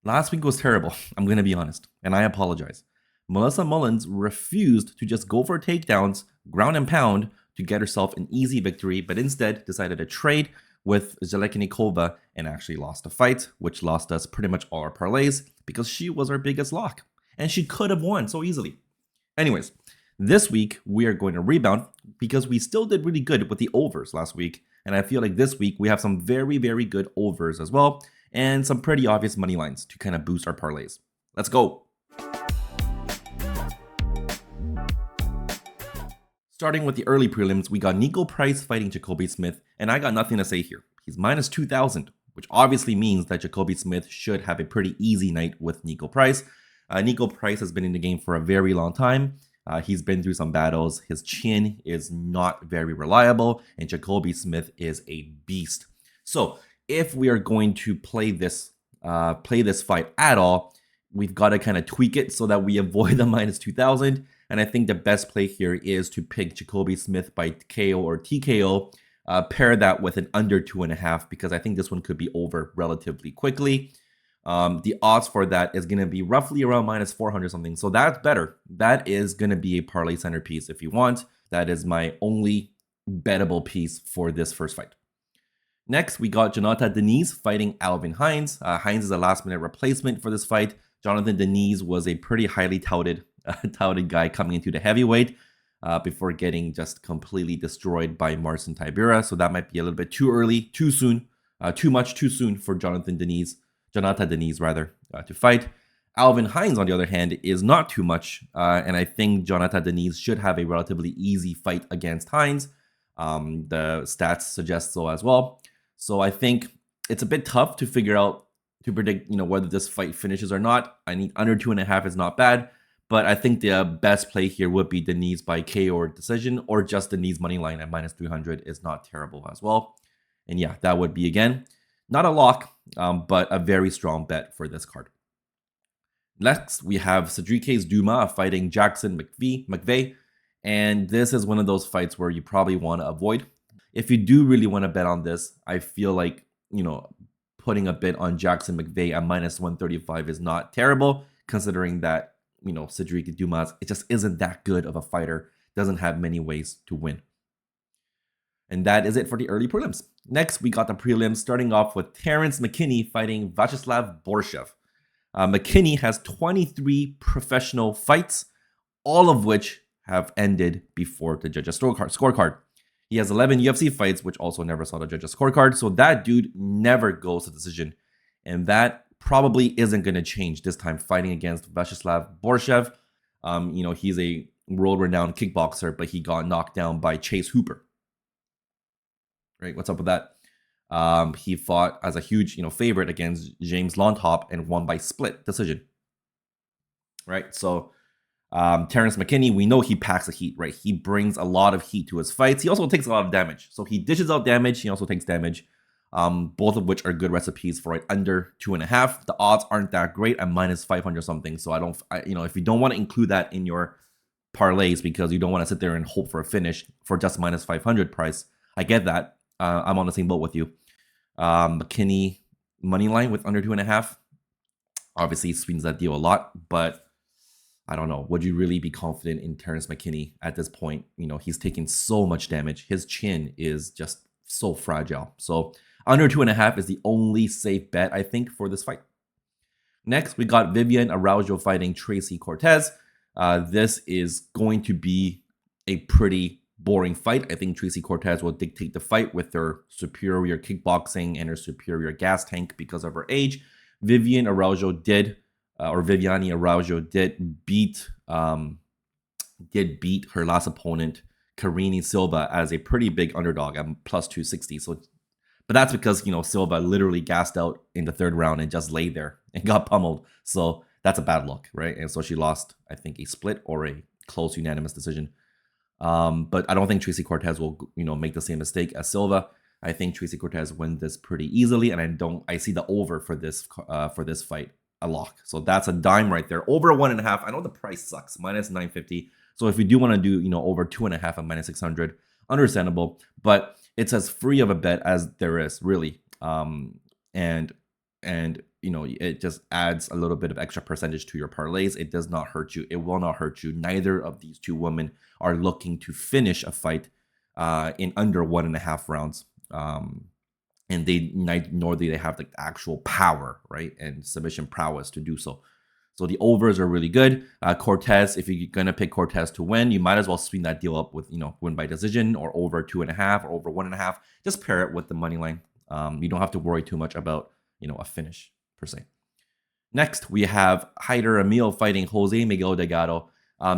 Last week was terrible, I'm going to be honest, and I apologize. Melissa Mullins refused to just go for takedowns, ground and pound, to get herself an easy victory, but instead decided to trade with Zelekinikova and actually lost the fight, which lost us pretty much all our parlays because she was our biggest lock. And she could have won so easily. Anyways, this week we are going to rebound because we still did really good with the overs last week. And I feel like this week we have some very, very good overs as well and some pretty obvious money lines to kind of boost our parlays. Let's go. Starting with the early prelims, we got Nico Price fighting Jacoby Smith, and I got nothing to say here. He's minus 2,000, which obviously means that Jacoby Smith should have a pretty easy night with Nico Price. Nico Price has been in the game for a very long time. He's been through some battles. His chin is not very reliable, and Jacoby Smith is a beast. So if we are going to play this fight at all, we've got to kind of tweak it so that we avoid the minus 2,000. And I think the best play here is to pick Jacoby Smith by KO or TKO. Pair that with an under 2.5 because I think this one could be over relatively quickly. The odds for that is going to be roughly around minus 400 something. So that's better. That is going to be a parlay centerpiece if you want. That is my only bettable piece for this first fight. Next, we got Jonathan Denise fighting Alvin Hines. Hines is a last-minute replacement for this fight. Jonathan Denise was a pretty highly touted guy coming into the heavyweight before getting just completely destroyed by Marcin Tybura. So that might be a little bit too early, too soon, too soon for Jonathan Denise to fight. Alvin Hines, on the other hand, is not too much, and I think Jonathan Denise should have a relatively easy fight against Hines. The stats suggest so as well. So I think it's a bit tough to predict, whether this fight finishes or not. I need under 2.5 is not bad, but I think the best play here would be Denise by KO or decision, or just Denise money line at minus 300 is not terrible as well. And yeah, that would be, again, not a lock, but a very strong bet for this card. Next, we have Cedric Dumas fighting Jackson McVeigh. And this is one of those fights where you probably want to avoid. If you do really want to bet on this, I feel like, putting a bid on Jackson McVeigh at minus 135 is not terrible, considering that, Cedric Dumas, it just isn't that good of a fighter, doesn't have many ways to win. And that is it for the early prelims. Next, we got the prelims, starting off with Terrence McKinney fighting Vyacheslav Borshev. McKinney has 23 professional fights, all of which have ended before the judges' scorecard. He has 11 UFC fights, which also never saw the judges' scorecard. So that dude never goes to decision. And that probably isn't going to change this time fighting against Vyacheslav Borshev. He's a world-renowned kickboxer, but he got knocked down by Chase Hooper. Right? What's up with that? He fought as a huge, favorite against James Lontop and won by split decision. Right? So Terrence McKinney, we know he packs the heat, right? He brings a lot of heat to his fights. He also takes a lot of damage. So he dishes out damage. He also takes damage, both of which are good recipes for right under 2.5. The odds aren't that great at minus 500 something. So if you don't want to include that in your parlays because you don't want to sit there and hope for a finish for just minus 500 price, I get that. I'm on the same boat with you. McKinney money line with under 2.5 obviously sweetens that deal a lot, but I don't know. Would you really be confident in Terrence McKinney at this point? He's taking so much damage. His chin is just so fragile. So under 2.5 is the only safe bet, I think, for this fight. Next, we got Vivian Araujo fighting Tracy Cortez. This is going to be a pretty boring fight. I think Tracy Cortez will dictate the fight with her superior kickboxing and her superior gas tank because of her age. Viviane Araujo did beat her last opponent, Karine Silva, as a pretty big underdog at plus 260. So, but that's because Silva literally gassed out in the third round and just laid there and got pummeled. So that's a bad look, right? And so she lost, I think, a split or a close unanimous decision. But I don't think Tracy Cortez will, make the same mistake as Silva. I think Tracy Cortez wins this pretty easily, and I see the over for this fight a lock. So that's a dime right there. Over 1.5. I know the price sucks, minus 950. So if you do want to do, over 2.5 at minus 600, understandable. But it's as free of a bet as there is, really. And and it just adds a little bit of extra percentage to your parlays. It does not hurt you. It will not hurt you. Neither of these two women are looking to finish a fight in under 1.5 rounds. And nor do they have the actual power, right, and submission prowess to do so. So the overs are really good. Cortez, if you're gonna pick Cortez to win, you might as well swing that deal up with win by decision or over 2.5 or over 1.5. Just pair it with the money line. You don't have to worry too much about a finish per se. Next, we have Haider Emil fighting Jose Miguel Delgado.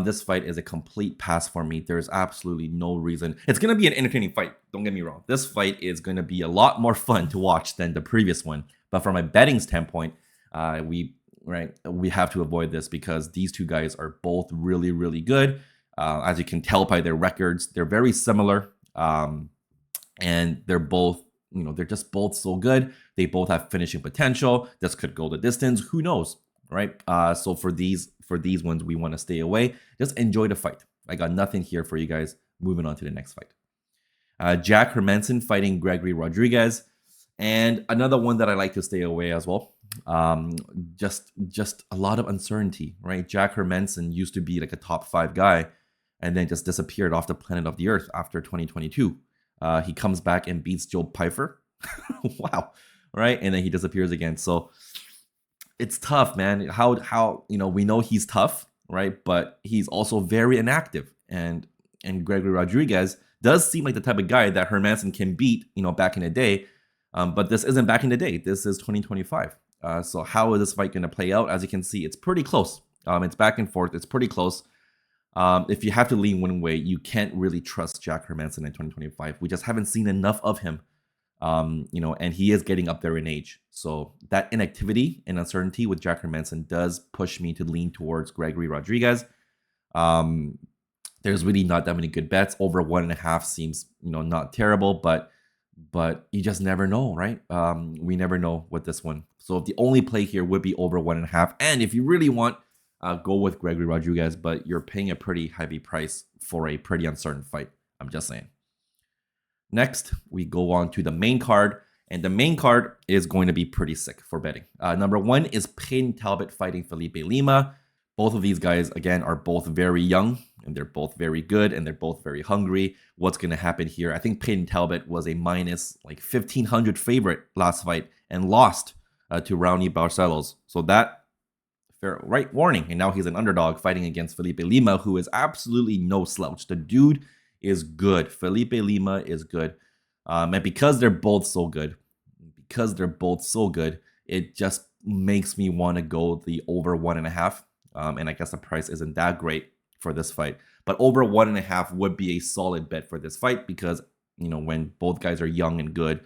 This fight is a complete pass for me. There's absolutely no reason. It's going to be an entertaining fight. Don't get me wrong. This fight is going to be a lot more fun to watch than the previous one. But from a betting standpoint, we have to avoid this because these two guys are both really, really good. As you can tell by their records, they're very similar. And they're both, they're just both so good. They both have finishing potential. This could go the distance. Who knows, right? So for these ones, we want to stay away. Just enjoy the fight. I got nothing here for you guys. Moving on to the next fight. Jack Hermansson fighting Gregory Rodriguez. And another one that I like to stay away as well. Just a lot of uncertainty, right? Jack Hermansson used to be like a top 5 guy and then just disappeared off the planet of the earth after 2022. He comes back and beats Joe Pyfer. Wow. Right. And then he disappears again. So it's tough, man. How we know he's tough, right? But he's also very inactive. And Gregory Rodriguez does seem like the type of guy that Hermansson can beat, back in the day. But this isn't back in the day. This is 2025. So how is this fight going to play out? As you can see, it's pretty close. It's back and forth. It's pretty close. If you have to lean one way, you can't really trust Jack Hermansson in 2025. We just haven't seen enough of him. And he is getting up there in age. So that inactivity and uncertainty with Jack Hermansson does push me to lean towards Gregory Rodriguez. There's really not that many good bets. Over 1.5 seems, not terrible, but you just never know, right? We never know with this one. So the only play here would be over 1.5. And if you really want, go with Gregory Rodriguez, but you're paying a pretty heavy price for a pretty uncertain fight. I'm just saying. Next, we go on to the main card, and the main card is going to be pretty sick for betting. Number 1 is Payne Talbot fighting Felipe Lima. Both of these guys, again, are both very young, and they're both very good, and they're both very hungry. What's going to happen here? I think Payne Talbot was a minus 1,500 favorite last fight and lost to Raoni Barcelos. So that, fair, right, warning. And now he's an underdog fighting against Felipe Lima, who is absolutely no slouch. The dude is good. Felipe Lima is good. And because they're both so good, it just makes me want to go the over 1.5. And I guess the price isn't that great for this fight. But over 1.5 would be a solid bet for this fight because, when both guys are young and good,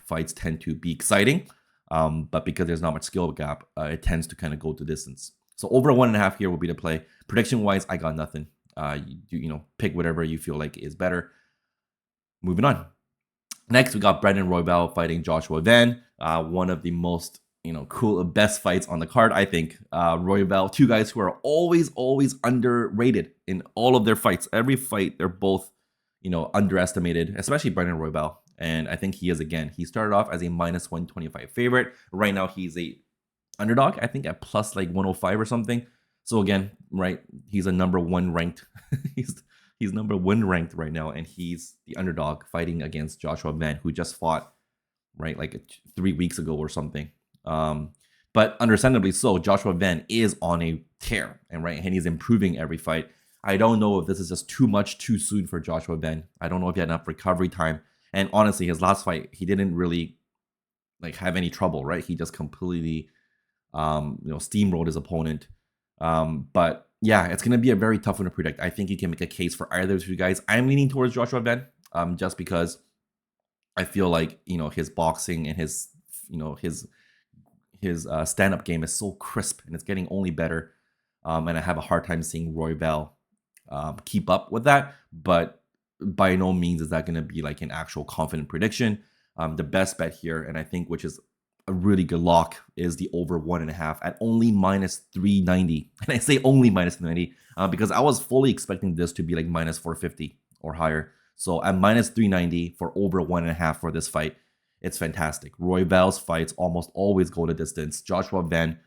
fights tend to be exciting. But because there's not much skill gap, it tends to kind of go to distance. So over 1.5 here will be the play. Prediction-wise, I got nothing. Pick whatever you feel like is better. Moving on. Next, we got Brandon Royval fighting Joshua Van. One of the most, cool, best fights on the card, I think. Royval, two guys who are always underrated in all of their fights. Every fight, they're both, underestimated, especially Brandon Royval. And I think he is again. He started off as a minus 125 favorite. Right now, he's a underdog, I think, at plus 105 or something. So again, right, he's a number 1 ranked. he's number 1 ranked right now, and he's the underdog fighting against Joshua Van, who just fought, right, 3 weeks ago or something. But understandably so, Joshua Van is on a tear, and he's improving every fight. I don't know if this is just too much too soon for Joshua Van. I don't know if he had enough recovery time. And honestly, his last fight, he didn't really have any trouble, right? He just completely steamrolled his opponent. But yeah, it's going to be a very tough one to predict. I think you can make a case for either of you guys. I'm leaning towards Joshua Van, just because I feel like, his boxing and his stand-up game is so crisp and it's getting only better. And I have a hard time seeing Royval keep up with that. But by no means is that going to be an actual confident prediction. The best bet here, and I think which is a really good lock, is the over 1.5 at only minus 390. And I say only minus 390 because I was fully expecting this to be minus 450 or higher. So at minus 390 for over 1.5 for this fight it's fantastic. Royval's fights almost always go the distance. Joshua Van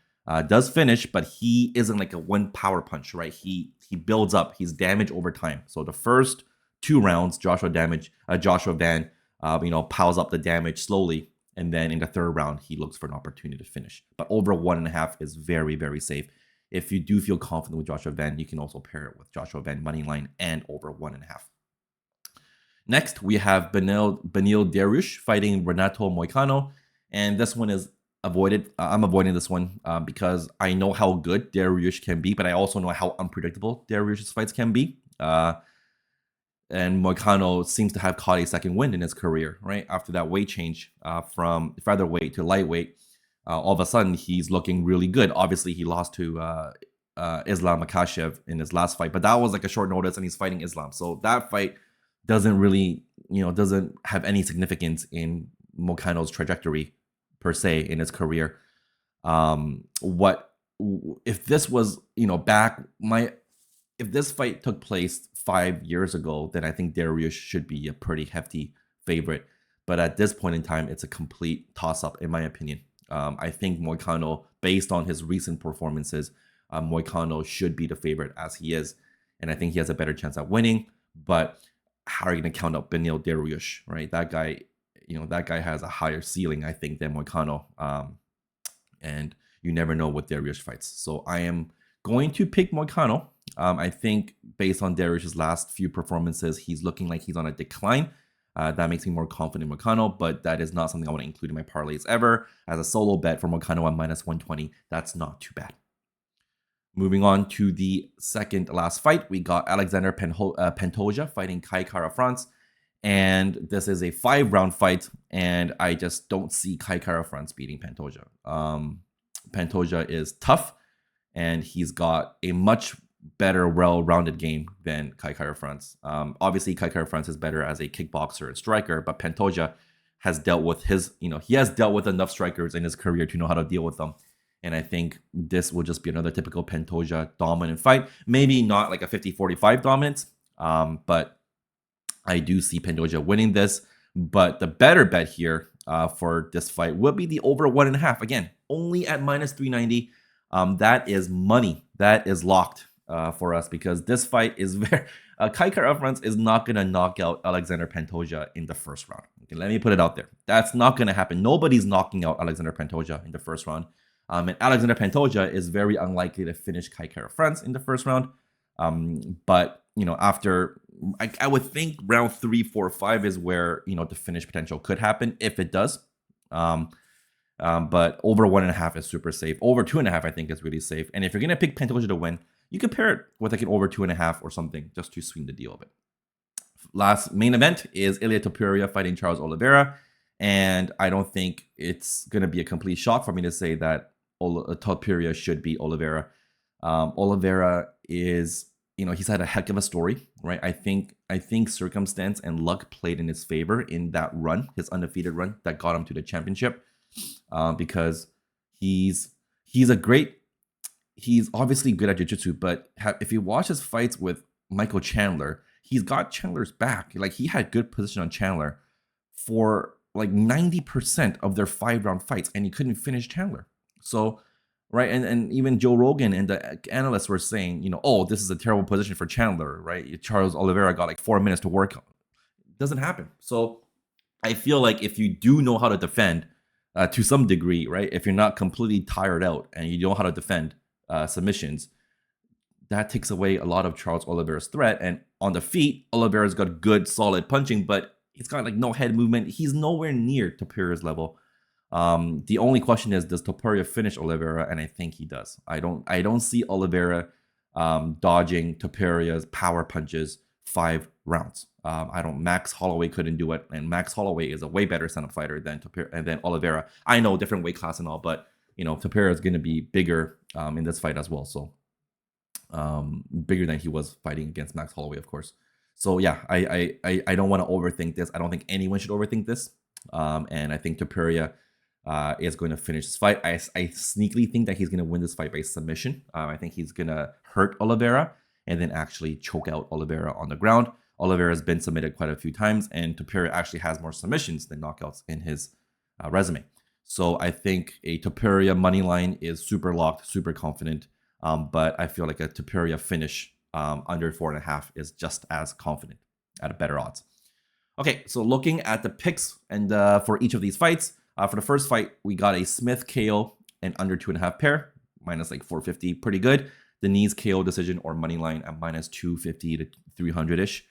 does finish, but he isn't like a one power punch, right? He builds up. He's damage over time. So the first 2 rounds, Joshua Van, piles up the damage slowly, and then in the third round, he looks for an opportunity to finish. But over 1.5 is very, very safe. If you do feel confident with Joshua Van, you can also pair it with Joshua Van money line and over 1.5. Next, we have Beneil Dariush fighting Renato Moicano, and this one is avoided. I'm avoiding this one because I know how good Dariush can be, but I also know how unpredictable Dariush's fights can be. And Moicano seems to have caught a second wind in his career, right? After that weight change from featherweight to lightweight, all of a sudden he's looking really good. Obviously, he lost to Islam Makhachev in his last fight, but that was like a short notice, and he's fighting Islam. So that fight doesn't really, doesn't have any significance in Moicano's trajectory per se in his career. What if this was, if this fight took place 5 years ago, then I think Dariush should be a pretty hefty favorite. But at this point in time, it's a complete toss-up, in my opinion. I think Moicano, based on his recent performances, Moicano should be the favorite as he is. And I think he has a better chance at winning. But how are you going to count out Beneil Dariush, right? That guy has a higher ceiling, I think, than Moicano. And you never know what Dariush fights. So I am going to pick Moicano. I think based on Dariush's last few performances, he's looking like he's on a decline. That makes me more confident in Moicano, but that is not something I want to include in my parlays ever. As a solo bet for Moicano at -120, that's not too bad. Moving on to the second last fight, we got Alexander Pantoja fighting Kai Kara-France. And this is a 5-round fight, and I just don't see Kai Kara-France beating Pantoja. Pantoja is tough, and he's got a much better, well-rounded game than Kai Kara-France. Obviously, Kai Kara-France is better as a kickboxer and striker, but Pantoja has dealt with he has dealt with enough strikers in his career to know how to deal with them. And I think this will just be another typical Pantoja dominant fight. Maybe not like a 50-45 dominance, but I do see Pantoja winning this. But the better bet here for this fight would be the over 1.5. Again, only at -390. That is money. That is locked for us because this fight is very... Kai Kara-France is not going to knock out Alexander Pantoja in the first round. Okay, let me put it out there. That's not going to happen. Nobody's knocking out Alexander Pantoja in the first round. And Alexander Pantoja is very unlikely to finish Kai Kara-France in the first round. But, after, I would think round 3, 4, 5 is where, the finish potential could happen if it does. But over 1.5 is super safe. Over 2.5, I think, is really safe. And if you're going to pick Pantoja to win, you can pair it with like an over 2.5 or something just to sweeten the deal a bit. Last main event is Ilia Topuria fighting Charles Oliveira. And I don't think it's going to be a complete shock for me to say that Topuria should beat Oliveira. Oliveira is, he's had a heck of a story, right? I think circumstance and luck played in his favor in that run, his undefeated run that got him to the championship, because he's obviously good at jiu-jitsu, but if you watch his fights with Michael Chandler, he's got Chandler's back. Like, he had good position on Chandler for like 90% of their 5-round fights, and he couldn't finish Chandler. So, right, and even Joe Rogan and the analysts were saying, oh, this is a terrible position for Chandler, right? Charles Oliveira got like 4 minutes to work on. It doesn't happen. So I feel like if you do know how to defend to some degree, right? If you're not completely tired out and you know how to defend submissions, that takes away a lot of Charles Oliveira's threat. And on the feet, Oliveira's got good, solid punching, but he's got like no head movement. He's nowhere near Topuria's level. The only question is, does Topuria finish Oliveira? And I think he does. I don't see Oliveira dodging Topuria's power punches 5 rounds. Max Holloway couldn't do it, and Max Holloway is a way better stand-up fighter than Oliveira. I know, different weight class and all, but Topuria is going to be bigger in this fight as well. So bigger than he was fighting against Max Holloway, of course. So yeah, I don't want to overthink this. I don't think anyone should overthink this. And I think Topuria is going to finish this fight. I sneakily think that he's going to win this fight by submission. I think he's going to hurt Oliveira and then actually choke out Oliveira on the ground. Oliveira has been submitted quite a few times, and Topuria actually has more submissions than knockouts in his resume. So I think a Topuria money line is super locked, super confident. But I feel like a Topuria finish under 4.5 is just as confident at a better odds. Okay, so looking at the picks and for each of these fights, for the first fight, we got a Smith KO and under 2.5 pair, minus like 450, pretty good. Denise KO decision or money line at minus 250 to 300-ish.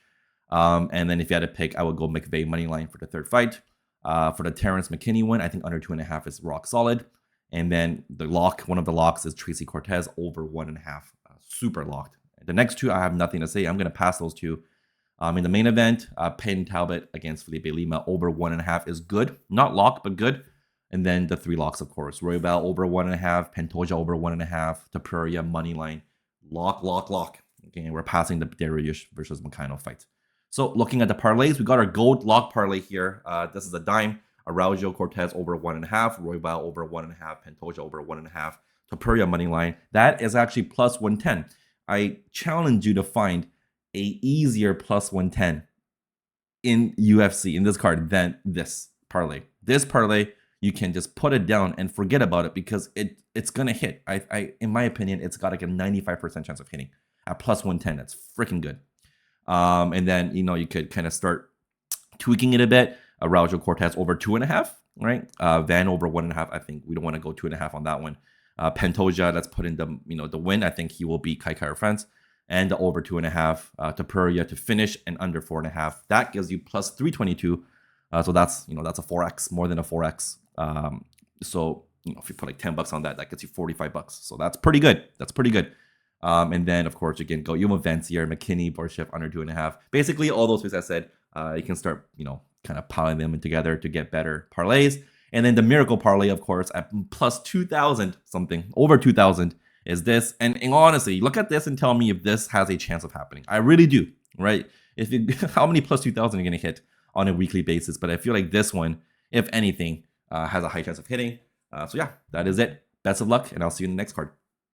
And then if you had to pick, I would go McVeigh money line for the third fight. For the Terrence McKinney one, I think under 2.5 is rock solid. And then the lock, one of the locks is Tracy Cortez over 1.5, super locked. The next two, I have nothing to say. I'm going to pass those two. In the main event, Payne Talbot against Felipe Lima over 1.5 is good. Not locked, but good. And then the three locks, of course. Roybal over 1.5, Pantoja over 1.5, Topuria money line. Lock. Okay, we're passing the Dariush versus Makhachev fight. So looking at the parlays, we got our gold lock parlay here. This is a dime. Araujo Cortez over 1.5, Roybal over 1.5, Pantoja over 1.5, Topuria money line. That is actually plus 110. I challenge you to find a easier plus 110 in UFC, in this card, than this parlay. This parlay, you can just put it down and forget about it because it's gonna hit. I in my opinion, it's got like a 95% chance of hitting at plus 110. That's freaking good. And then you could kind of start tweaking it a bit. Araujo Cortez over 2.5, right? Van over 1.5. I think we don't want to go 2.5 on that one. Pantoja, let's put in the win. I think he will beat Kai France. And the over 2.5 Topuria to finish and under 4.5. That gives you plus 322. So that's that's a 4x, more than a 4x. So if you put like $10 on that, that gets you $45. So that's pretty good. And then of course you can go Yuma Vancier, McKinney, Borshev under 2.5. Basically all those things I said, you can start kind of piling them together to get better parlays. And then the miracle parlay, of course, at plus 2,000 something, over 2,000 is this. And honestly, look at this and tell me if this has a chance of happening. I really do, right? How many plus 2,000 are you going to hit on a weekly basis? But I feel like this one, if anything, has a high chance of hitting. So yeah, that is it. Best of luck, and I'll see you in the next card.